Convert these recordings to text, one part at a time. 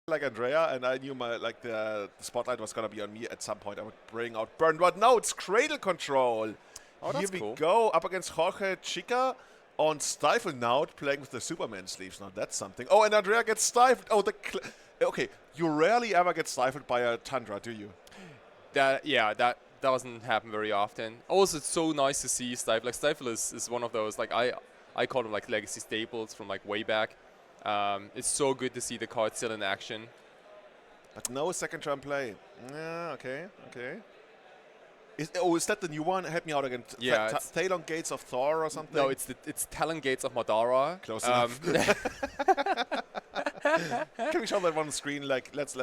like Andrea, and I knew the spotlight was gonna be on me at some point. I would bring out Burn, but no, it's Cradle control. Oh, Here that's we cool. go up against Jorge, Chica on StifleNought, playing with the Superman sleeves. Now that's something. Oh, and Andrea gets stifled. Oh, okay. You rarely ever get stifled by a Tundra, do you? That doesn't happen very often. Also, it's so nice to see Stifle. Like Stifle is one of those, like I call them like legacy staples from like way back. It's so good to see the card still in action. But no second turn play. Yeah, okay. Is that the new one? Help me out again. Yeah, Talon Gates of Thor or something? No, it's Talon Gates of Madara. Close enough. Can we show that one on the screen? Like, let's.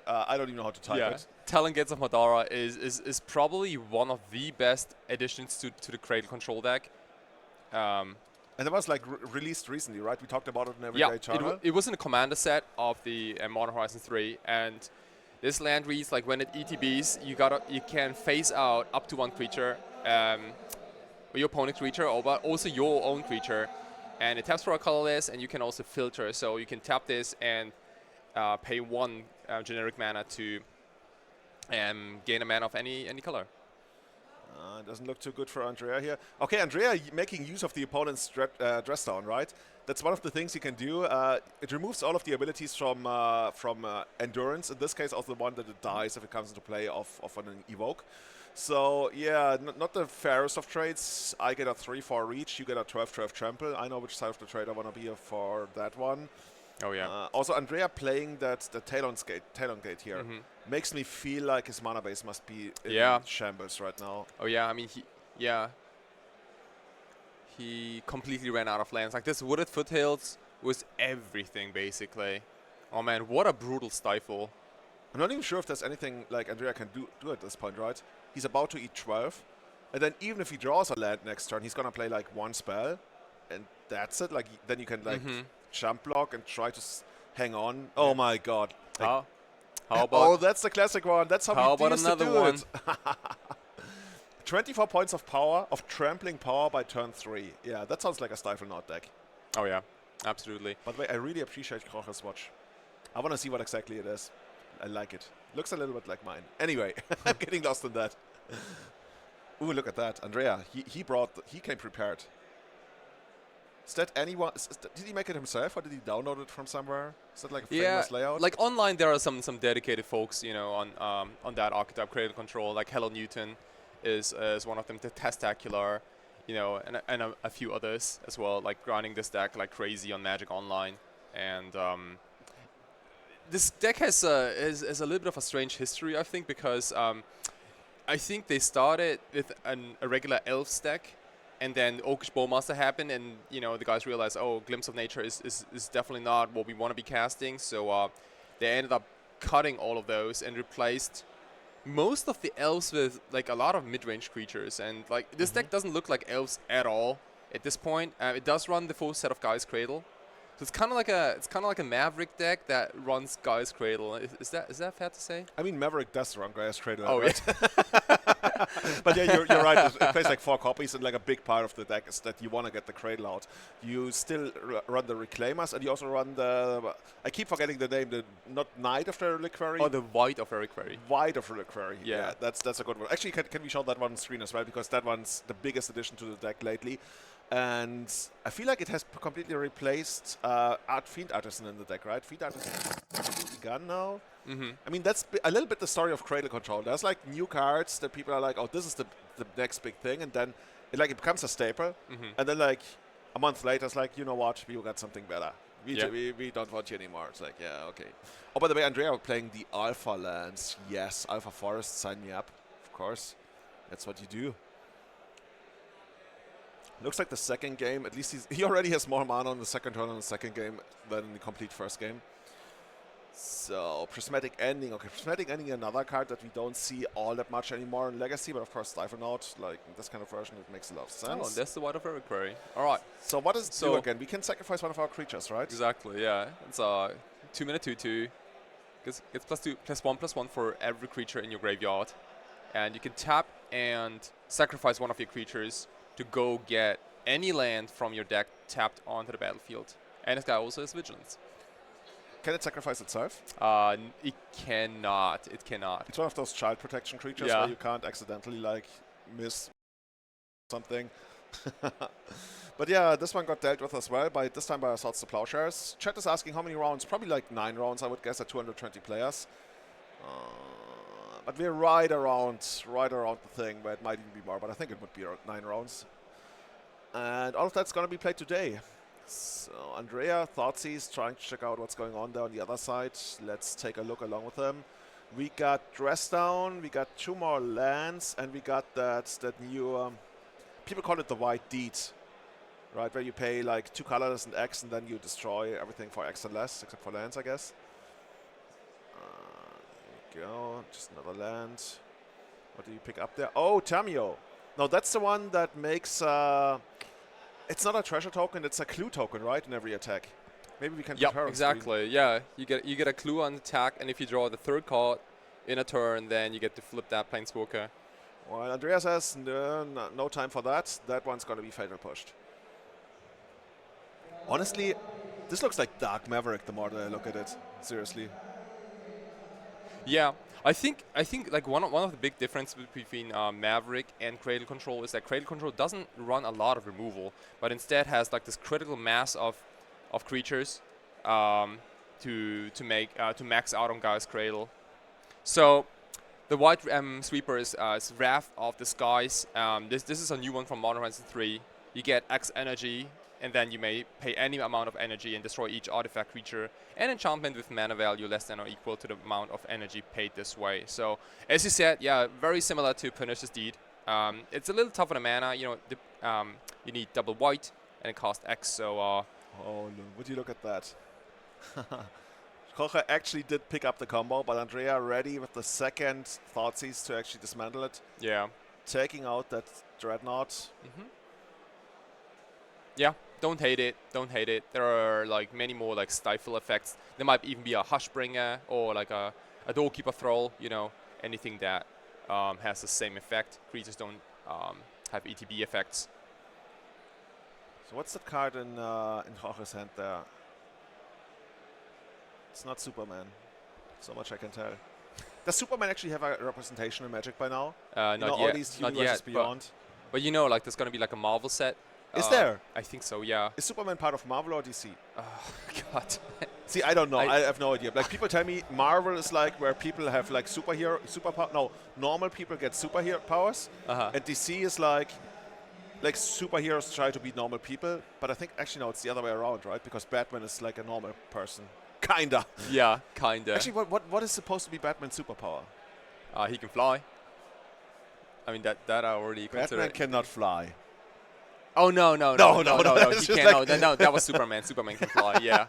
I don't even know how to type it. Talon Gates of Madara is probably one of the best additions to the Cradle control deck. And it was like released recently, right? We talked about it in Everyday Channel. It was in the commander set of the Modern Horizons 3, and this land reads like when it ETBs, you can phase out up to one creature, or your opponent's creature, but also your own creature, and it taps for a colorless, and you can also filter. So you can tap this and pay one generic mana to gain a mana of any color. It doesn't look too good for Andrea here. Okay, Andrea making use of the opponent's dress down, right? That's one of the things you can do. It removes all of the abilities from Endurance. In this case, also the one that it dies if it comes into play of an Evoke. So, yeah, not the fairest of trades. I get a 3-4 reach, you get a 12-12 trample. I know which side of the trade I want to be for that one. Oh, yeah. Also, Andrea playing the Talon Gate here makes me feel like his mana base must be in shambles right now. Oh, yeah, I mean, he completely ran out of lands. Like, this Wooded Foothills was everything, basically. Oh, man, what a brutal stifle. I'm not even sure if there's anything like Andrea can do at this point, right? He's about to eat 12, and then even if he draws a land next turn, he's going to play, like, one spell, and that's it. Like, then you can, like, jump block and try to hang on. Oh, my God. Like, how about... Oh, that's the classic one. That's how we used to do one? it. 24 points of power, of trampling power by turn 3. Yeah, that sounds like a StifleNought deck. Oh, yeah. Absolutely. By the way, I really appreciate Jorge's watch. I want to see what exactly it is. I like it. Looks a little bit like mine. Anyway, I'm getting lost in that. Ooh, look at that. Andrea, he came prepared. Is that anyone? Did he make it himself, or did he download it from somewhere? Is that like a famous layout? Like online, there are some dedicated folks, on that archetype, Cradle Control. Like Hello Newton is one of them. The Testacular, and a few others as well. Like grinding this deck like crazy on Magic Online, and this deck has a little bit of a strange history, I think, because I think they started with a regular Elves deck. And then Oakish Bowmaster happened, and the guys realized, oh, Glimpse of Nature is definitely not what we want to be casting. So they ended up cutting all of those and replaced most of the elves with like a lot of mid-range creatures. And like this deck doesn't look like elves at all at this point. It does run the full set of Gaia's Cradle, so it's kind of like a Maverick deck that runs Gaia's Cradle. Is that fair to say? I mean, Maverick does run Gaia's Cradle. Oh, right? But yeah, you're right. It plays like 4 copies, and like a big part of the deck is that you want to get the Cradle out. You still run the Reclaimers, and you also run the... I keep forgetting the name. The not Knight of the Reliquary. Oh, the White of Reliquary. White of Reliquary. Yeah, that's a good one. Actually, can we show that one on screen as well? Because that one's the biggest addition to the deck lately. And I feel like it has completely replaced Fiend Artisan in the deck, right? Fiend Artisan is gone now. I mean, that's a little bit the story of Cradle Control. There's like new cards that people are like, oh, this is the next big thing, and then it becomes a staple. And then like a month later, it's like, you know what, we got something better. We don't want you anymore. It's like, yeah, okay. Oh, by the way, Andrea playing the Alpha lands. Yes, Alpha Forest, sign me up, of course. That's what you do. Looks like the second game, at least he already has more mana on the second turn on the second game than in the complete first game. So, Prismatic Ending. Okay, Prismatic Ending, another card that we don't see all that much anymore in Legacy, but of course StifleNought, like in this kind of version, it makes a lot of sense. Oh, that's the White of Reliquary. All right. So what does it do again? We can sacrifice one of our creatures, right? Exactly, yeah. It's a 2-mana 2/2. It's +1/+1 for every creature in your graveyard. And you can tap and sacrifice one of your creatures to go get any land from your deck tapped onto the battlefield. And this guy also has Vigilance. Can it sacrifice itself? It cannot. It cannot. It's one of those child protection creatures Yeah. where you can't accidentally like miss something. But yeah, this one got dealt with as well by this time by Assaults to Plowshares. Chat is asking how many rounds. Probably like 9 rounds, I would guess, at 220 players. But we're right around the thing where it might even be more. But I think it would be 9 rounds. And all of that's going to be played today. So Andrea, Thoughtseize, trying to check out what's going on there on the other side. Let's take a look along with them. We got Dress Down, we got 2 more lands, and we got that new, people call it the White Deed, right? Where you pay like 2 colors and X, and then you destroy everything for X and less, except for lands, I guess. There you go, just another land. What do you pick up there? Oh, Tamio. No, that's the one that makes... it's not a treasure token, it's a clue token, right, in every attack. Maybe we can compare. Exactly. Yeah, you get a clue on attack, and if you draw the 3rd card in a turn, then you get to flip that Planeswalker. Well, Andrea says no time for that. That one's going to be fatal pushed. Honestly, this looks like Dark Maverick the more that I look at it. Seriously. Yeah, I think like one of the big differences between Maverick and Cradle Control is that Cradle Control doesn't run a lot of removal, but instead has like this critical mass of creatures to max out on Gaia's Cradle. So the white sweeper is Wrath of the Skies. This is a new one from Modern Horizons 3. You get X energy, and then you may pay any amount of energy and destroy each artifact, creature, and enchantment with mana value less than or equal to the amount of energy paid this way. So, as you said, yeah, very similar to Pernicious Deed. It's a little tougher on mana. You know, you need double white, and it costs X. So, oh, would you look at that? Jorge actually did pick up the combo, but Andrea ready with the second Thoughtseize to actually dismantle it. Yeah. Taking out that Dreadnought. Yeah, don't hate it. Don't hate it. There are like many more like stifle effects. There might even be a Hushbringer or like a Doorkeeper Thrall. You know, anything that has the same effect. Creatures don't have ETB effects. So what's that card in Jorge's hand there? It's not Superman. So much I can tell. Does Superman actually have a representation in Magic by now? Not yet. All these not universes yet. beyond. But you know, like there's gonna be like a Marvel set. Is there? I think so. Yeah. Is Superman part of Marvel or DC? Oh God. See, I don't know. I have no idea. Like people tell me, Marvel is like where people have like superpower. No, normal people get superhero powers, and DC is like superheroes try to be normal people. But I think actually no, it's the other way around, right? Because Batman is like a normal person, kinda. Yeah, kinda. Actually, what is supposed to be Batman's superpower? He can fly. I mean that I already consider. Batman cannot fly. Oh no! He can't. Like No, that was Superman. Superman can fly. Yeah.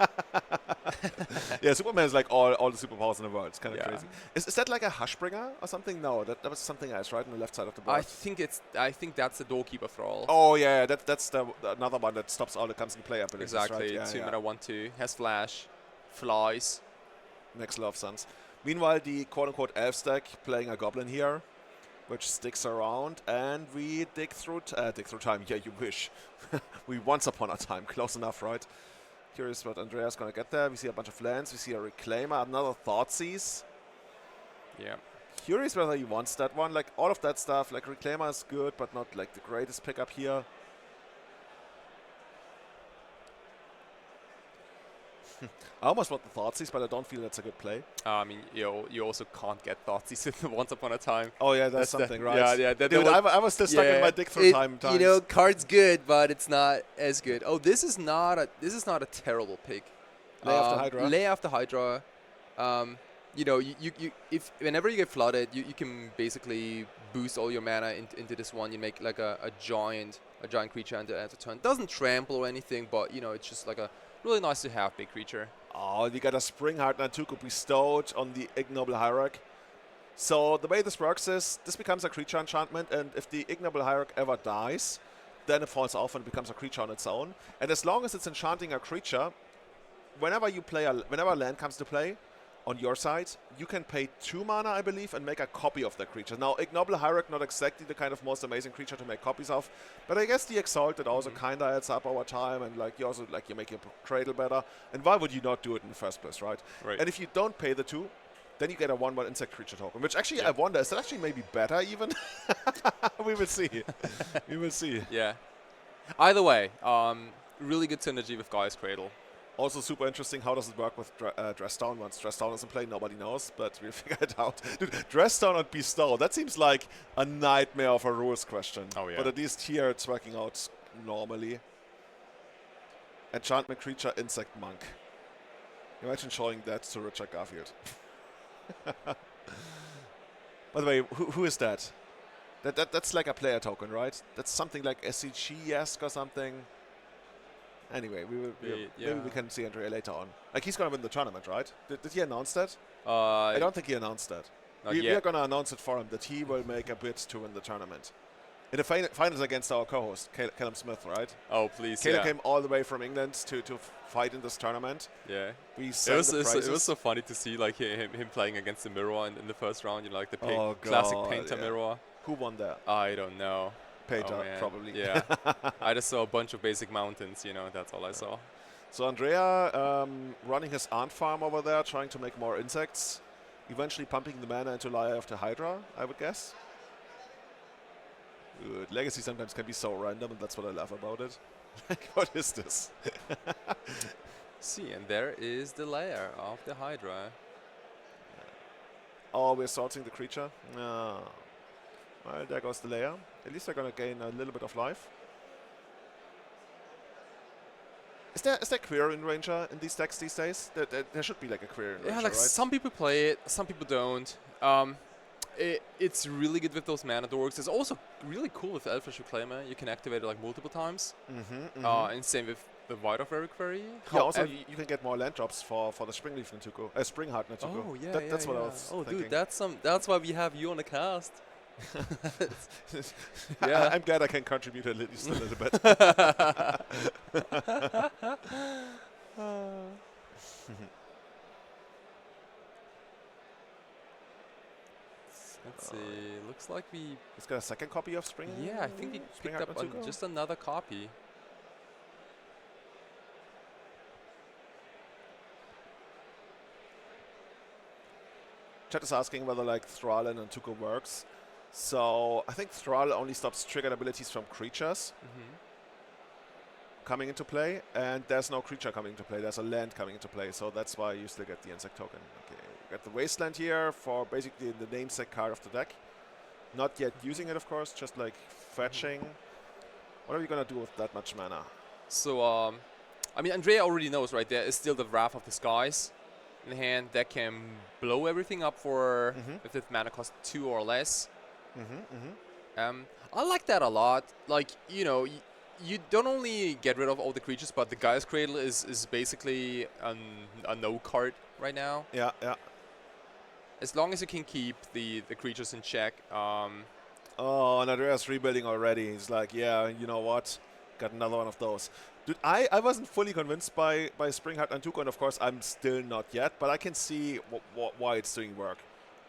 Yeah, Superman is like all the superpowers in the world. It's kind of crazy. Is that like a Hushbringer or something? No, that was something else, right on the left side of the board. I think that's the Doorkeeper Thrall. Oh yeah, that's another one that stops all the comes in play abilities. Exactly. Right? 2 mana 1/2 has flash, flies. Next Love Suns. Meanwhile, the quote-unquote elf stack playing a goblin here, which sticks around, and we dig through time. Yeah, you wish. We once upon a time, close enough, right? Curious what Andrea's gonna get there. We see a bunch of lands. We see a Reclaimer, another Thoughtseize. Yeah. Curious whether he wants that one. Like all of that stuff. Like Reclaimer is good, but not like the greatest pickup here. I almost want the Thoughtseize, but I don't feel that's a good play. I mean, you also can't get Thoughtseize once upon a time. Oh yeah, that's something, right? Yeah. Dude, I was still stuck in my dick through time. You know, card's good, but it's not as good. Oh, this is not a terrible pick. Lay after Hydra. Lay after Hydra. You know, if whenever you get flooded, you can basically boost all your mana into this one. You make like a giant creature at a turn. Doesn't trample or anything, but you know, it's just like a really nice to have big creature. Oh, we got a Spring Heart Nantuko bestowed on the Ignoble Hierarch. So the way this works is, this becomes a creature enchantment, and if the Ignoble Hierarch ever dies, then it falls off and becomes a creature on its own. And as long as it's enchanting a creature, whenever a land comes to play, on your side, you can pay 2 mana, I believe, and make a copy of that creature. Now, Ignoble Hierarch, not exactly the kind of most amazing creature to make copies of, but I guess the Exalted also kind of adds up over time, and like you also like you make your Cradle better. And why would you not do it in the first place, right? Right. And if you don't pay the 2, then you get a 1/1 insect creature token, which actually I wonder, is that actually maybe better even? We will see. We will see. Yeah. Either way, really good synergy with Gaia's Cradle. Also super interesting, how does it work with Dress Down? Once Dress Down is in play, nobody knows, but we'll figure it out. Dude, Dress Down and Bestow, that seems like a nightmare of a rules question. Oh, yeah. But at least here it's working out normally. Enchantment Creature, Insect Monk. Imagine showing that to Richard Garfield. By the way, who is that? That's like a player token, right? That's something like SCG-esque or something. Anyway, maybe we can see Andrea later on. Like, he's going to win the tournament, right? Did he announce that? I don't think he announced that. We are going to announce it for him, that he will make a bid to win the tournament. In the finals against our co-host, Callum Smith, right? Oh, please, Caleb came all the way from England to fight in this tournament. Yeah. We sang the praises. It was so funny to see like him playing against the Mirror in the first round, you know, like the classic Painter Mirror. Who won there? I don't know. Painter, probably. Yeah. I just saw a bunch of basic mountains, you know, that's all I saw. So Andrea running his ant farm over there, trying to make more insects. Eventually pumping the mana into Lair of the Hydra, I would guess. Good. Legacy sometimes can be so random, and that's what I love about it. Like, what is this? See, and there is the lair of the Hydra. Oh, we're sorting the creature? No. Well, there goes the lair. At least they're going to gain a little bit of life. Is there Query Ranger in these decks these days? There should be like a Query Ranger, like right? some people play it, some people don't. It's really good with those mana dorks. It's also really cool with Elfish Reclaimer. You can activate it like multiple times. And same with the Void of Reliquary. Yeah, also you can get more land drops for the Springleaf Natuko. Springheart Natuko. Oh yeah, that's what I was thinking. Dude, that's why we have you on the cast. Yeah, I'm glad I can contribute at least a little bit. Let's see. Looks like we. He's got a second copy of Spring. Yeah, I think we picked up just another copy. Chat is asking whether like Thrall and Tuko works. So I think Thrall only stops triggered abilities from creatures coming into play, and there's no creature coming into play. There's a land coming into play, so that's why you still get the insect token. Okay, we got the Wasteland here for basically the namesake card of the deck. Not yet using it, of course, just like fetching. What are we gonna do with that much mana? So, I mean, Andrea already knows, right? There is still the Wrath of the Skies in hand that can blow everything up for if its mana cost 2 or less. I like that a lot. Like, you know, you don't only get rid of all the creatures, but the Gaia's Cradle is basically a no card right now. Yeah. As long as you can keep the creatures in check. Oh, and Andrea's rebuilding already. He's like, yeah, you know what? Got another one of those. Dude, I wasn't fully convinced by Springheart and Tuko, and of course I'm still not yet, but I can see why it's doing work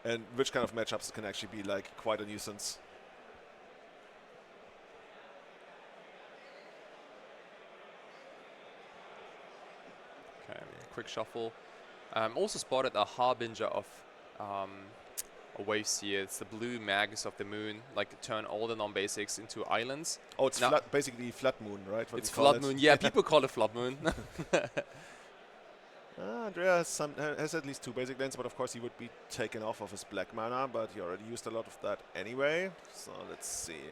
and which kind of matchups it can actually be like quite a nuisance. Okay, quick shuffle. Also spotted a Harbinger of a wave seer. It's the blue Magus of the Moon, like turn all the non-basics into islands. Oh, it's basically Flood Moon, right? It's Flood Moon. Yeah, people call it Flood Moon. Andrea has at least 2 basic lands, but of course he would be taken off of his black mana, but he already used a lot of that anyway. So let's see.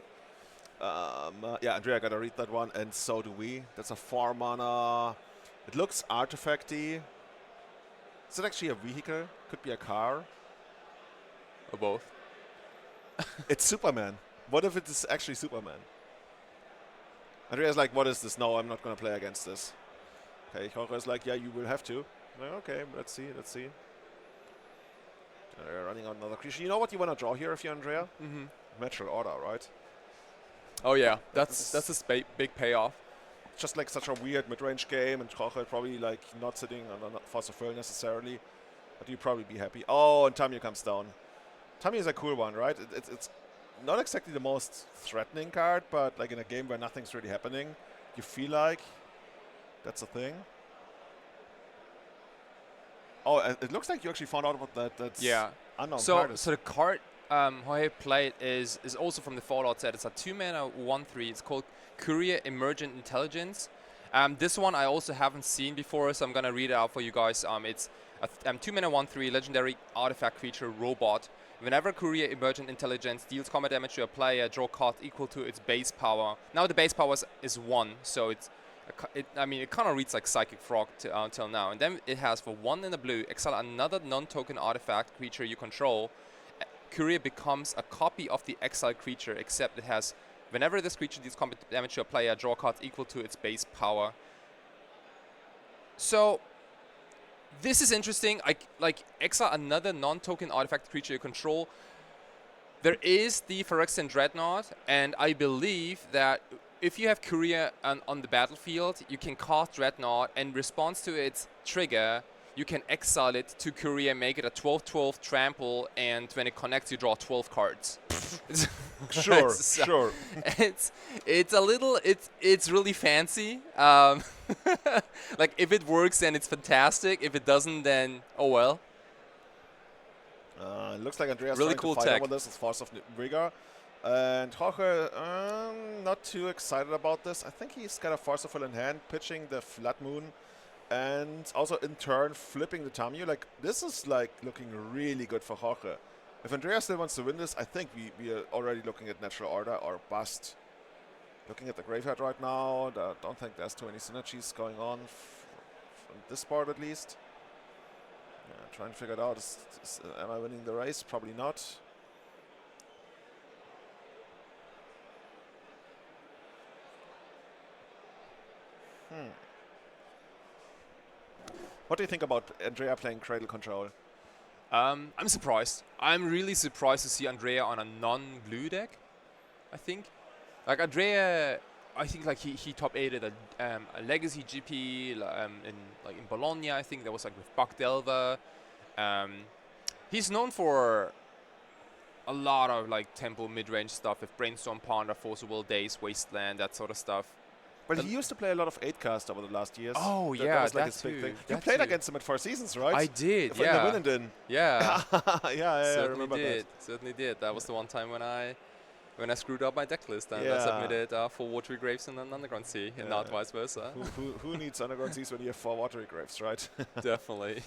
Yeah, Andrea gotta read that one, and so do we. That's a 4 mana. It looks artifacty. Is it actually a vehicle? Could be a car. Or both. It's Superman. What if it is actually Superman? Andrea's like, what is this? No, I'm not going to play against this. Okay, Jorge is like, yeah, you will have to. Like, okay, let's see. Running out another creature. You know what you want to draw here if you're Andrea? Natural Order, right? Oh yeah, that's a big payoff. Just like such a weird mid-range game, and Jorge probably like not sitting on a Force of Will necessarily. But you'd probably be happy. Oh, and Tamio comes down. Tamio is a cool one, right? It's not exactly the most threatening card, but like in a game where nothing's really happening, you feel like that's a thing. Oh, and it looks like you actually found out about that. That's unknown card. So the card Jorge played is also from the Fallout set. It's a 2-mana 1/3. It's called Courier Emergent Intelligence. This one I also haven't seen before, so I'm gonna read it out for you guys. It's a 2-mana 1/3 legendary artifact creature robot. Whenever Courier Emergent Intelligence deals combat damage to a player, draw cards equal to its base power. Now the base power is 1, so it kind of reads like Psychic Frog until now. And then it has for 1 in the blue, exile another non-token artifact creature you control. Courier becomes a copy of the exiled creature, except it has, whenever this creature deals combat damage to a player, draw cards equal to its base power. So this is interesting. Like exile another non-token artifact creature you control. There is the Phyrexian Dreadnought, and I believe that if you have Courier on the battlefield, you can cast Dreadnought, and in response to its trigger, you can exile it to Courier, make it a 12/12 trample, and when it connects, you draw 12 cards. Sure. It's a little, it's really fancy. Like if it works, then it's fantastic. If it doesn't, then oh well. It looks like Andrea's really trying cool to fight tech. over this as Force of Rigor. And Jorge, not too excited about this. I think he's got a Force of Will in hand, pitching the Flood Moon, and also in turn flipping the Tamio. Like, this is like looking really good for Jorge. If Andrea still wants to win this, I think we are already looking at Natural Order or Bust. Looking at the graveyard right now, I don't think there's too many synergies going on from this part at least. Yeah, trying to figure it out. Am I winning the race? Probably not. What do you think about Andrea playing Cradle Control? I'm surprised. I'm really surprised to see Andrea on a non-blue deck, I think. Like Andrea, I think like he top 8'd a Legacy GP in Bologna. I think that was like with Buck Delver. He's known for a lot of like tempo mid-range stuff with Brainstorm Ponder, Force of Will, Days, Wasteland, that sort of stuff. Well, he used to play a lot of 8-cast over the last years. Oh, that yeah, was like that his big too. thing. You That played too. against him at 4 Seasons, right? I did, In the yeah. Winnenden. Yeah. yeah, I Certainly remember did. that. Certainly did. That was the one time when I screwed up my deck list and I Yeah. submitted 4 Watery Graves and an Underground Sea, and not vice versa. who needs Underground Seas when you have 4 Watery Graves, right? Definitely.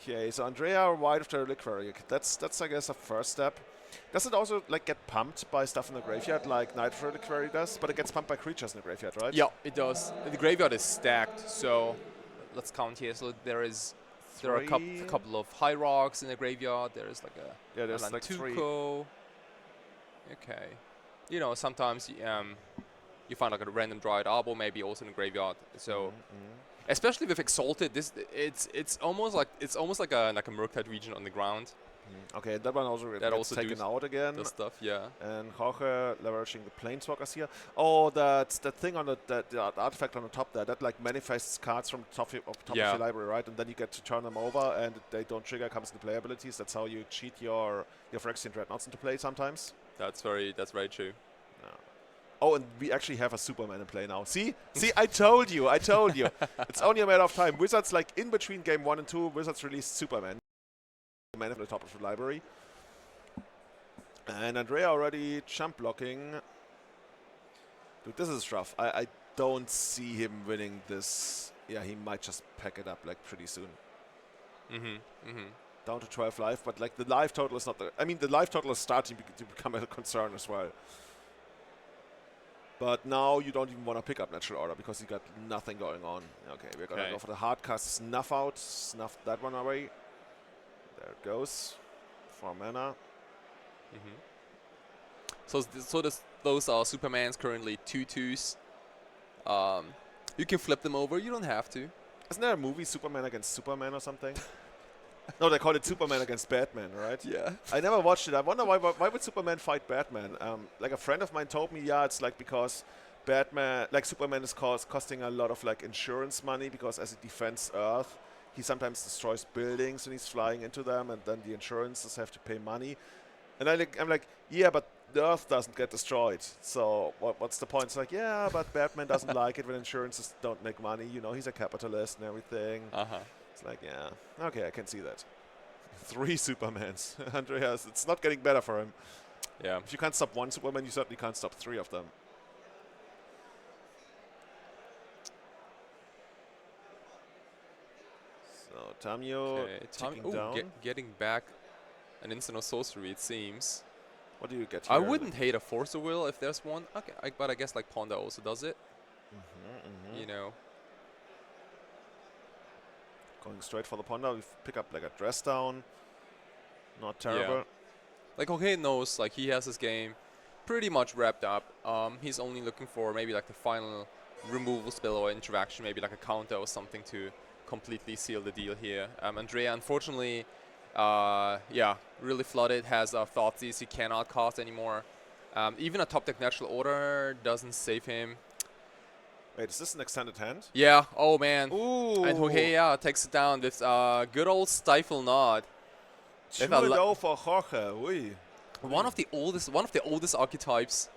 Okay, so Andrea wide of the Reliquary. That's I guess a first step. Does it also like get pumped by stuff in the graveyard like Night of Reliquary does? But it gets pumped by creatures in the graveyard, right? Yeah, it does. The graveyard is stacked, so let's count here. So there are a couple of High Rocks in the graveyard. There's like a there's like 3. Okay. You know, sometimes you find like a random Dryad Arbor maybe also in the graveyard. So especially with Exalted, it's almost like a Murktide region on the ground. Okay, that one also That gets also taken out again. The stuff, yeah. And Jorge leveraging the Planeswalkers here. Oh, that thing on the artifact on the top there, that like manifests cards from the top of your library, right? And then you get to turn them over, and they don't trigger, comes into play abilities. That's how you cheat your Phyrexian Dreadnoughts into play sometimes. That's very true. Yeah. Oh, and we actually have a Superman in play now. See, I told you. It's only a matter of time. Wizards, like in between game 1 and 2, Wizards released Superman. Man at the top of the library. And Andrea already jump blocking. Dude, this is rough. I don't see him winning this. Yeah, he might just pack it up like pretty soon. Down to 12 life, but like the life total is not the... I mean, the life total is starting to become a concern as well. But now you don't even want to pick up Natural Order because you got nothing going on. Okay, we're going to go for the hard cast. Snuff that one away. There it goes. 4 mana. So those are Supermans currently 2/2s. You can flip them over. You don't have to. Isn't there a movie Superman against Superman or something? No, they call it Superman against Batman, right? Yeah. I never watched it. I wonder why would Superman fight Batman? Like a friend of mine told me, yeah, it's like because Superman is costing a lot of like insurance money because as it defends Earth, he sometimes destroys buildings when he's flying into them, and then the insurances have to pay money. And I'm like, yeah, but the Earth doesn't get destroyed. So what's the point? It's like, yeah, but Batman doesn't like it when insurances don't make money. You know, he's a capitalist and everything. It's like, yeah, okay, I can see that. 3 Supermans. Andrea, it's not getting better for him. Yeah. If you can't stop 1 Superman, you certainly can't stop 3 of them. So Tamio ticking down. Getting back an instant of sorcery, it seems. What do you get here? I wouldn't hate a Force of Will if there's one. Okay, but I guess like Ponda also does it. You know. Going straight for the Ponda, we pick up like a dress down. Not terrible. Yeah. Like Jorge knows, like he has his game pretty much wrapped up. He's only looking for maybe like the final removal spell or interaction, maybe like a counter or something to completely seal the deal here. Andrea, unfortunately, yeah, really flooded, has Thoughtseize he cannot cast anymore. Even a top deck natural order doesn't save him. Wait, is this an extended hand? Yeah, oh man. Ooh. And Jorge, yeah, takes it down with good old StifleNought. 2-0 for Jorge. Ui. One of the oldest archetypes